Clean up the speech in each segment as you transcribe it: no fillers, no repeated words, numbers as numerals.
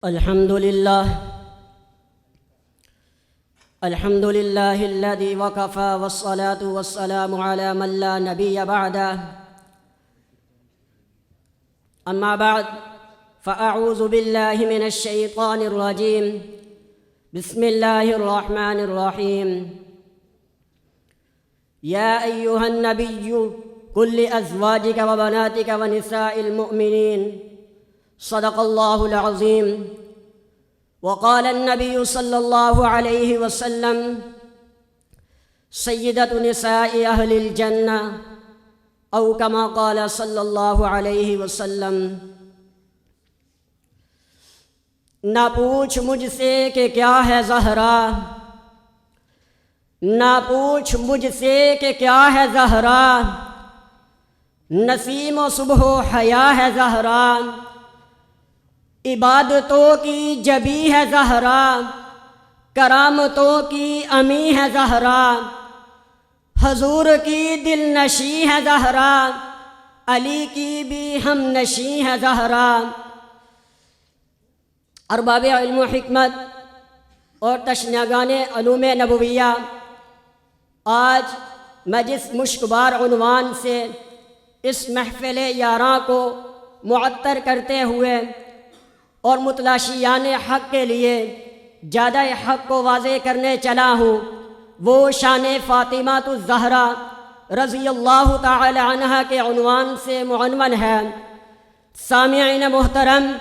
الحمد لله الذي وكفى والصلاة والسلام على من لا نبي بعده. أما بعد فأعوذ بالله من الشيطان الرجيم. بسم الله الرحمن الرحيم. يا أيها النبي قل لأزواجك وبناتك ونساء المؤمنين صدق الله العظيم. وقال النبي صلى الله عليه وسلم سيدة نساء أهل الجنة أو كما قال صلی اللہ علیہ وسلم. نہ پوچھ مجھ سے کہ کیا ہے زہرا، نہ پوچھ مجھ سے کہ کیا ہے زہرا، نسیم و صبح و حیا ہے زہرا، عبادتوں کی جبی ہے زہرا، کرامتوں کی امی ہے زہرا، حضور کی دل نشی ہے زہرا، علی کی بھی ہم نشی ہے زہرا. ارباب علم و حکمت اور تشنیگان علوم نبویہ، آج میں جس مشکبار عنوان سے اس محفل یاراں کو معطر کرتے ہوئے اور متلاشیان حق کے لیے جادہ حق کو واضح کرنے چلا ہوں، وہ شان فاطمہ الزہرا رضی اللہ تعالی عنہا کے عنوان سے معنون ہے. سامعین محترم،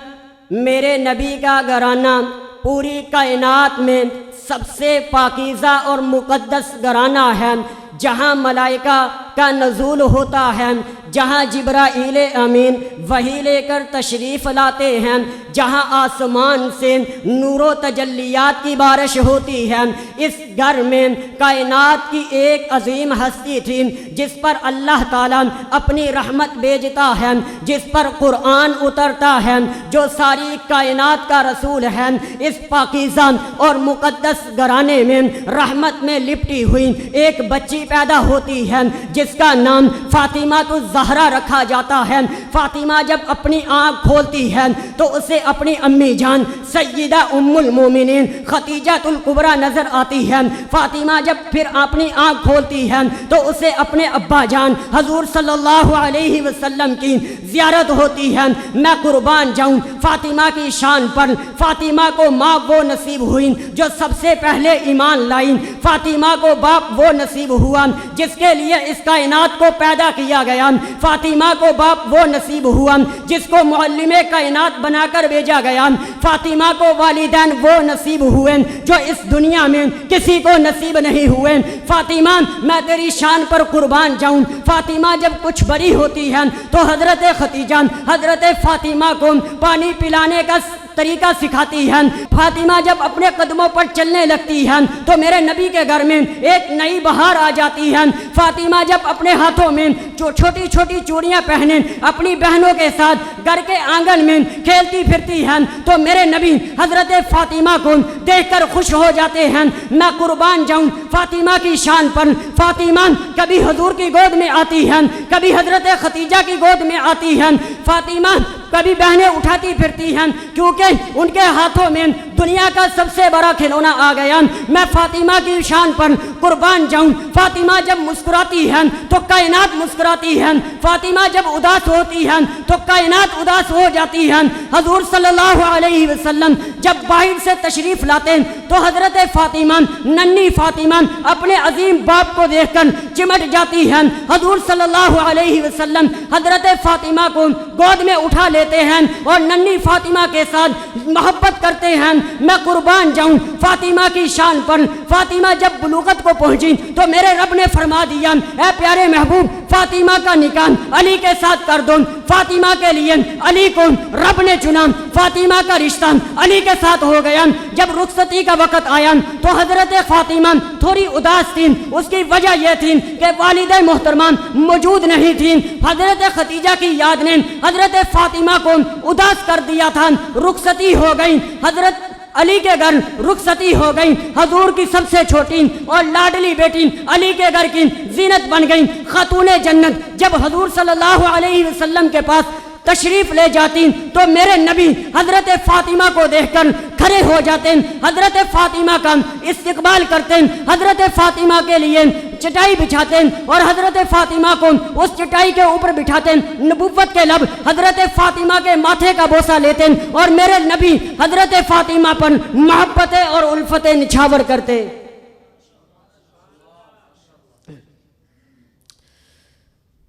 میرے نبی کا گھرانہ پوری کائنات میں سب سے پاکیزہ اور مقدس گھرانہ ہے، جہاں ملائکہ کا نزول ہوتا ہے، جہاں جبرائیل امین وحی لے کر تشریف لاتے ہیں، جہاں آسمان سے نور و تجلیات کی بارش ہوتی ہے. اس گھر میں کائنات کی ایک عظیم ہستی تھی جس پر اللہ تعالیٰ اپنی رحمت بھیجتا ہے، جس پر قرآن اترتا ہے، جو ساری کائنات کا رسول ہے. اس پاکیزہ اور مقدس گھرانے میں رحمت میں لپٹی ہوئی ایک بچی پیدا ہوتی ہے جس کا نام فاطمہ الزہرا رکھا جاتا ہے. فاطمہ جب اپنی آنکھ کھولتی ہے تو اسے اپنی امی جان سیدہ ام المومنین خدیجہ الکبریٰ نظر آتی ہے. فاطمہ جب پھر اپنی آنکھ کھولتی ہے تو اسے اپنے ابا جان حضور صلی اللہ علیہ وسلم کی زیارت ہوتی ہے. میں قربان جاؤں فاطمہ کی شان پر. فاطمہ کو ماں وہ نصیب ہوئی جو سب سے پہلے ایمان لائی. فاطمہ کو باپ وہ نصیب ہوا جس کے لیے اس کائنات کو پیدا کیا گیا. فاطمہ کو باپ وہ نصیب ہوا جس کو معلم کائنات بنا کر بھیجا گیا. فاطمہ کو والدین وہ نصیب ہوئے جو اس دنیا میں کسی کو نصیب نہیں ہوئے. فاطمہ میں تیری شان پر قربان جاؤں. فاطمہ جب کچھ بڑی ہوتی ہے تو حضرت خدیجہ حضرت فاطمہ کو پانی پلانے کا طریقہ سکھاتی ہے. فاطمہ جب اپنے قدموں پر چلنے لگتی ہے تو میرے نبی کے گھر میں ایک نئی بہار آ جاتی ہے. فاطمہ جب اپنے ہاتھوں میں جو چھوٹی چھوٹی چوڑیاں پہنے اپنی بہنوں کے ساتھ گھر کے آنگن میں کھیلتی پھرتی ہیں تو میرے نبی حضرت فاطمہ کو دیکھ کر خوش ہو جاتے ہیں. میں قربان جاؤں فاطمہ کی شان پر. فاطمہ کبھی حضور کی گود میں آتی ہے، کبھی حضرت خدیجہ کی گود میں آتی ہے. فاطمہ کبھی بہنیں اٹھاتی پھرتی ہیں کیونکہ ان کے ہاتھوں میں دنیا کا سب سے بڑا کھلونا آ گیا. میں فاطمہ کی شان پر قربان جاؤں. فاطمہ جب مسکراتی ہے تو کائنات مسکراتی ہے. فاطمہ جب اداس ہوتی ہے تو کائنات اداس ہو جاتی ہے. حضور صلی اللہ علیہ وسلم جب باہر سے تشریف لاتے تو حضرت فاطمہ ننھی فاطمہ اپنے عظیم باپ کو دیکھ کر چمٹ جاتی ہے. حضور صلی اللہ علیہ وسلم حضرت فاطمہ کو گود میں اٹھا لیتے ہیں اور ننھی فاطمہ کے ساتھ محبت کرتے ہیں. میں قربان جاؤں فاطمہ کی شان پر. فاطمہ جب بلوغت کو پہنچی تو میرے رب نے فرما دیا، اے پیارے محبوب فاطمہ کا نکاح علی کے ساتھ کر دو. فاطمہ کے لیے علی کو رب نے چنا. فاطمہ کا رشتہ علی کے ساتھ ہو گیا. جب رخصتی کا وقت آیا تو حضرت فاطمہ تھوڑی اداس تھی. اس کی وجہ یہ تھی کہ والدہ محترمہ موجود نہیں تھی. حضرت خدیجہ کی یاد نے حضرت فاطمہ کو اداس کر دیا تھا. رخصتی ہو گئی. حضرت علی کے گھر رخصتی ہو گئی. حضور کی سب سے چھوٹی اور لاڈلی بیٹی علی کے گھر کی زینت بن گئی. خاتون جنت جب حضور صلی اللہ علیہ وسلم کے پاس تشریف لے جاتی تو میرے نبی حضرت فاطمہ کو دیکھ کر کھڑے ہو جاتے، حضرت فاطمہ کا استقبال کرتے، حضرت فاطمہ کے لیے چٹائی بچھاتے اور حضرت فاطمہ کو اس چٹائی کے اوپر بٹھاتے، نبوت کے لب حضرت فاطمہ کے ماتھے کا بوسہ لیتے اور میرے نبی حضرت فاطمہ پر محبتیں اور الفتیں نچھاور کرتے۔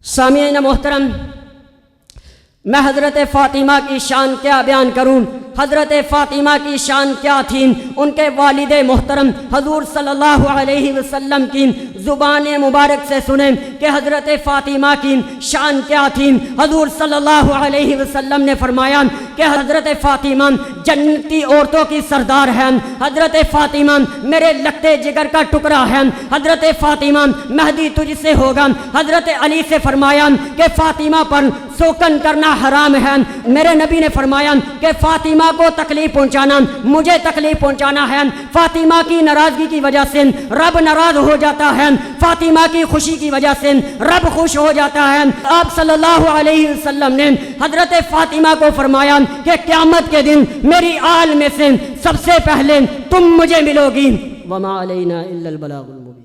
سامعین محترم، میں حضرت فاطمہ کی شان کیا بیان کروں، حضرت فاطمہ کی شان کیا تھی، ان کے والد محترم حضور صلی اللہ علیہ وسلم کی زبان مبارک سے سنیں کہ حضرت فاطمہ کی شان کیا تھی۔ حضور صلی اللہ علیہ وسلم نے فرمایا کہ حضرت فاطمہ جنتی عورتوں کی سردار ہے، حضرت فاطمہ میرے لگتے جگر کا ٹکڑا ہے، حضرت فاطمہ مہدی تجھ سے ہوگا۔ حضرت علی سے فرمایا کہ فاطمہ پر سوکن کرنا حرام ہے۔ میرے نبی نے فرمایا کہ فاطمہ کو تکلیف پہنچانا مجھے تکلیف پہنچانا ہے، فاطمہ کی ناراضگی کی وجہ سے رب ناراض ہو جاتا ہے، فاطمہ کی خوشی کی وجہ سے رب خوش ہو جاتا ہے۔ آپ صلی اللہ علیہ وسلم نے حضرت فاطمہ کو فرمایا کہ قیامت کے دن میری آل میں سے سب سے پہلے تم مجھے ملو گی۔ وما علینا الا البلاغ المبین۔